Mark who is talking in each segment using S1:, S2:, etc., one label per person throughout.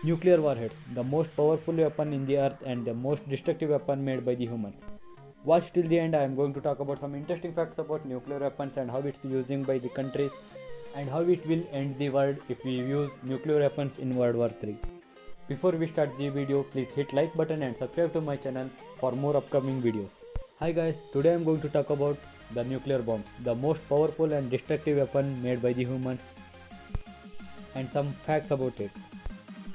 S1: Nuclear warheads, the most powerful weapon in the earth and the most destructive weapon made by the humans. Watch till the end. I am going to talk about some interesting facts about nuclear weapons and how it's using by the countries and how it will end the world if we use nuclear weapons in World War III. Before we start the video, please hit like button and subscribe to my channel for more upcoming videos. Hi guys, today I am going to talk about the nuclear bomb, the most powerful and destructive weapon made by the humans, and some facts about it.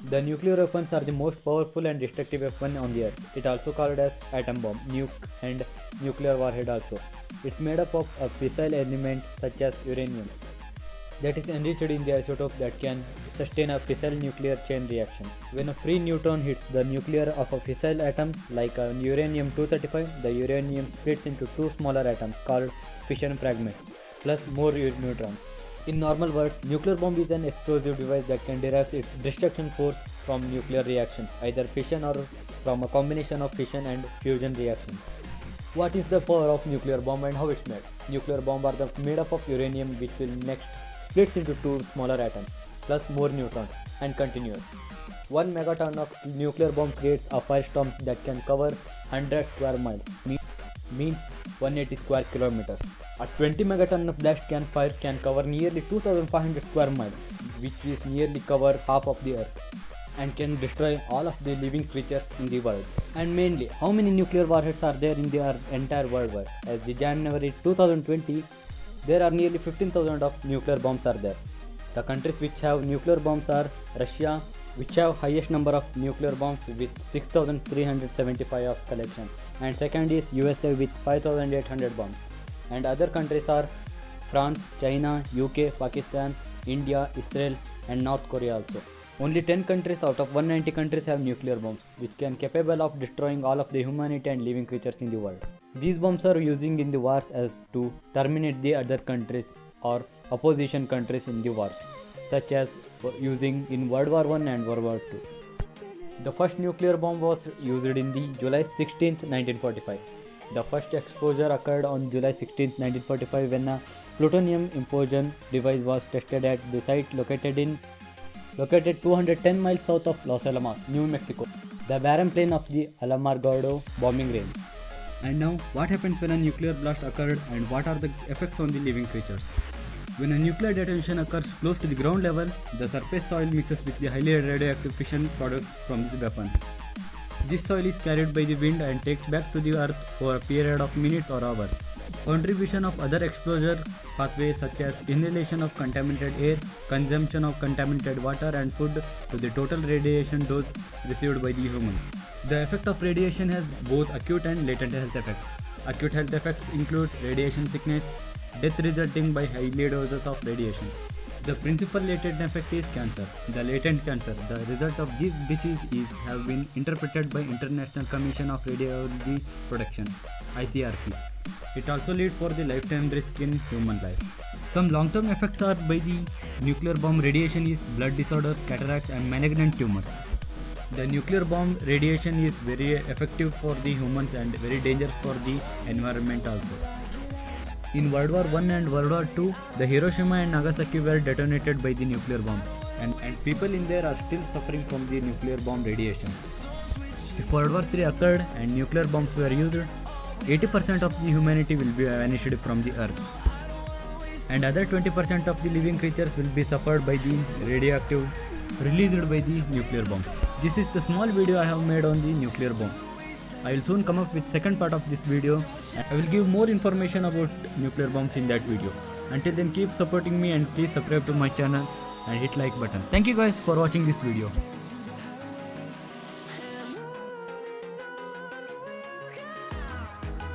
S1: The nuclear weapons are the most powerful and destructive weapon on the earth. It also called as atom bomb, nuke and nuclear warhead also. It's made up of a fissile element such as uranium that is enriched in the isotope that can sustain a fissile nuclear chain reaction. When a free neutron hits the nucleus of a fissile atom like a uranium-235, the uranium splits into two smaller atoms called fission fragments plus more neutrons. In normal words, nuclear bomb is an explosive device that can derive its destruction force from nuclear reactions, either fission or from a combination of fission and fusion reactions. What is the power of nuclear bomb and how it's made? Nuclear bomb are made up of uranium which will next splits into two smaller atoms plus more neutrons and continues. 1 megaton of nuclear bomb creates a firestorm that can cover 100 square miles, means 180 square kilometers. A 20 megaton of blast fire can cover nearly 2500 square miles, which is nearly cover half of the earth, and can destroy all of the living creatures in the world. And mainly, how many nuclear warheads are there in the entire world? As the January 2020, there are nearly 15,000 of nuclear bombs are there. The countries which have nuclear bombs are Russia, which have highest number of nuclear bombs with 6,375 of collection, and second is USA with 5,800 bombs. And other countries are France, China, UK, Pakistan, India, Israel and North Korea also. Only 10 countries out of 190 countries have nuclear bombs, which can capable of destroying all of the humanity and living creatures in the world. These bombs are using in the wars as to terminate the other countries or opposition countries in the wars, such as using in World War I and World War II. The first nuclear bomb was used in the July 16, 1945. The first exposure occurred on July 16, 1945 when a plutonium implosion device was tested at the site located 210 miles south of Los Alamos, New Mexico, the barren plain of the Alamogordo bombing range. And now, what happens when a nuclear blast occurred and what are the effects on the living creatures? When a nuclear detonation occurs close to the ground level, the surface soil mixes with the highly radioactive fission products from this weapon. This soil is carried by the wind and takes back to the earth for a period of minutes or hours. Contribution of other exposure pathways such as inhalation of contaminated air, consumption of contaminated water and food to the total radiation dose received by the human. The effect of radiation has both acute and latent health effects. Acute health effects include radiation sickness, death resulting by high doses of radiation. The principal latent effect is cancer. The latent cancer, the result of this disease have been interpreted by International Commission of Radiology Protection, ICRP. It also leads for the lifetime risk in human life. Some long-term effects are by the nuclear bomb radiation is blood disorders, cataracts and malignant tumors. The nuclear bomb radiation is very effective for the humans and very dangerous for the environment also. In World War I and World War II, the Hiroshima and Nagasaki were detonated by the nuclear bomb, and people in there are still suffering from the nuclear bomb radiation. If World War III occurred and nuclear bombs were used, 80% of the humanity will be vanished from the earth, and other 20% of the living creatures will be suffered by the radioactive released by the nuclear bomb. This is the small video I have made on the nuclear bomb. I will soon come up with second part of this video and I will give more information about nuclear bombs in that video. Until then, keep supporting me and please subscribe to my channel and hit like button. Thank you guys for watching this video.